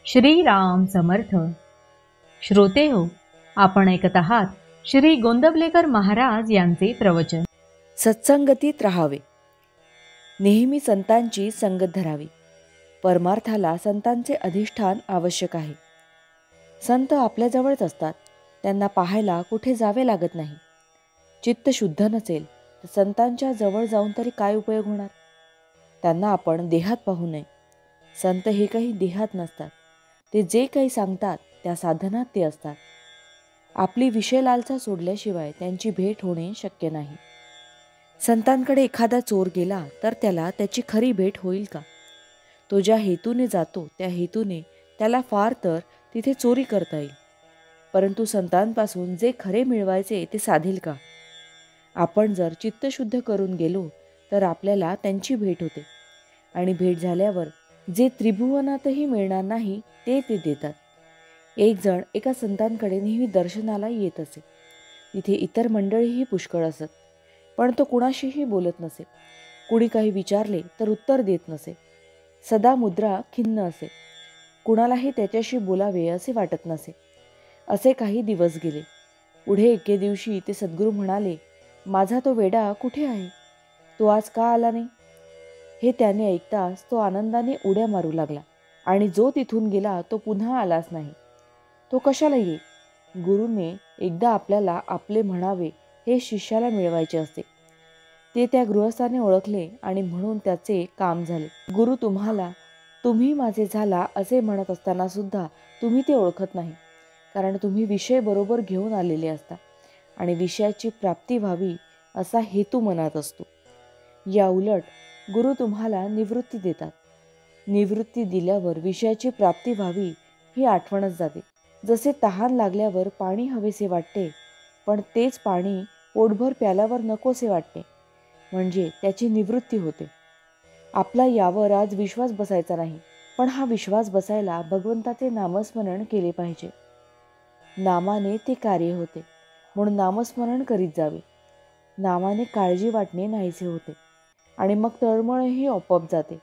श्रीराम समर्थ. श्रोते हो, आपण ऐकत आहात श्री गोंदवलेकर महाराज यांचे प्रवचन. सत्संगतीत राहावे, नेहमी संतांची संगत धरावी. परमार्थाला संतांचे अधिष्ठान आवश्यक आहे. संत आपल्याजवळच असतात, त्यांना पाहायला कुठे जावे लागत नाही. चित्त शुद्ध नसेल तर संतांच्या जवळ जाऊन तरी काय उपयोग होणार. त्यांना आपण देहात पाहू नये. संत हे काही देहात नसतात, ते जे काही सांगतात त्या साधनात ते असतात. आपली विषय लालसा सोडल्याशिवाय त्यांची भेट होणे शक्य नाही. संतांकडे एखादा चोर गेला तर त्याला त्याची खरी भेट होईल का? तो ज्या हेतूने जातो त्या हेतूने त्याला फार तर तिथे चोरी करता येईल, परंतु संतांपासून जे खरे मिळवायचे ते साधेल का? आपण जर चित्तशुद्ध करून गेलो तर आपल्याला त्यांची भेट होते, आणि भेट झाल्यावर जे त्रिभुवनातही मिळणार नाही ते देतात. एक जण एका संतांकडे नेहमी दर्शनाला येत असे. तिथे इतर मंडळीही पुष्कळ असत, पण तो कुणाशीही बोलत नसे. कुणी काही विचारले तर उत्तर देत नसे. सदा मुद्रा खिन्न असे. कुणालाही त्याच्याशी बोलावे असे वाटत नसे. असे काही दिवस गेले. पुढे एके दिवशी ते सद्गुरू म्हणाले, माझा तो वेडा कुठे आहे? तो आज का आला नाही? हे त्याने ऐकताच तो आनंदाने उड्या मारू लागला, आणि जो तिथून गेला तो पुन्हा आलाच नाही. तो कशाला येईल? गुरुने एकदा आपल्याला आपले म्हणावे हे शिष्याला मिळवायचे असते. ते त्या गृहस्थाने ओळखले आणि म्हणून त्याचे काम झाले. गुरु तुम्हाला तुम्ही माझे झाला असे म्हणत असताना सुद्धा तुम्ही ते ओळखत नाही, कारण तुम्ही विषय बरोबर घेऊन आलेले असता आणि विषयाची प्राप्ती व्हावी असा हेतू मनात असतो. या उलट गुरु तुम्हाला निवृत्ती देतात. निवृत्ती दिल्यावर विषयाची प्राप्ती व्हावी ही आठवणच जाते. जसे तहान लागल्यावर पाणी हवेसे वाटते, पण तेच पाणी पोटभर प्याल्यावर नकोसे वाटते, म्हणजे त्याची निवृत्ती होते. आपला यावर आज विश्वास बसायचा नाही, पण हा विश्वास बसायला भगवंताचे नामस्मरण केले पाहिजे. नामाने ते कार्य होते, म्हणून नामस्मरण करीत जावे. नामाने काळजी वाटणे नाहीसे होते, आणि मग तळमळही आपोआप जाते.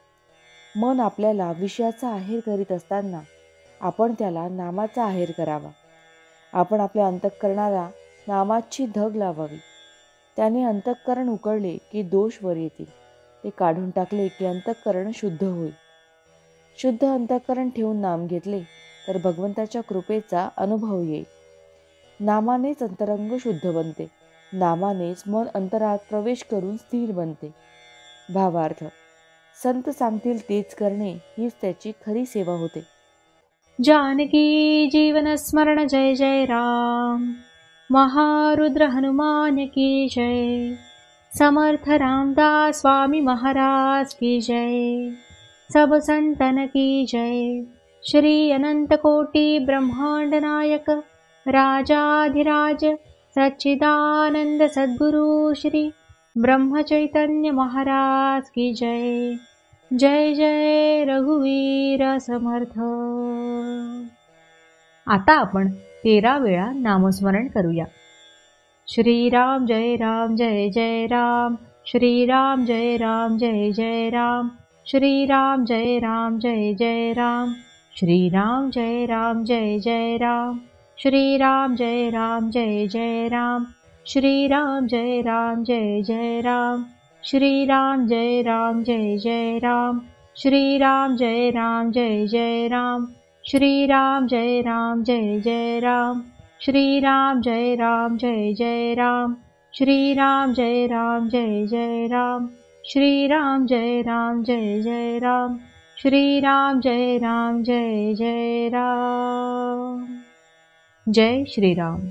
मन आपल्याला विषयाचा आहेर करीत असताना आपण त्याला नामाचा आहेर करावा. आपण आपल्या अंतःकरणाला नामाची धग लावावी. त्याने अंतःकरण उकळले की दोष वर येतील. ते काढून टाकले की अंतःकरण शुद्ध होईल. शुद्ध अंतःकरण ठेवून नाम घेतले तर भगवंताच्या कृपेचा अनुभव येईल. नामानेच अंतरंग शुद्ध बनते. नामानेच मन अंतरात प्रवेश करून स्थिर बनते. भावार्थ, संत सांगतील तेच करणे हीच त्याची खरी सेवा होते. जानकी जीवन स्मरण जय जय राम. महारुद्र हनुमान की जय. समर्थ रामदास स्वामी महाराज की जय. सब संतन की जय. श्री अनंत कोटि ब्रह्मांड नायक राजाधिराज सच्चिदानंद सद्गुरु श्री ब्रह्म चैतन्य महाराज की जय. जय जय रघुवीर समर्थ. आता आपण 13 वेळा नामस्मरण करूया. श्रीराम जय राम जय जय राम. श्रीराम जय राम जय जय राम. श्रीराम जय राम जय जय राम. श्रीराम जय राम जय जय राम. श्रीराम जय राम जय जय राम. श्रीराम जय राम जय जय राम. श्रीराम जय राम जय जय राम. श्रीराम जय राम जय जय राम. श्रीराम जय राम जय जय राम. श्रीराम जय राम जय जय राम. श्रीराम जय राम जय जय राम. श्रीराम जय राम जय जय राम. श्रीराम जय राम जय जय राम. जय श्रीराम.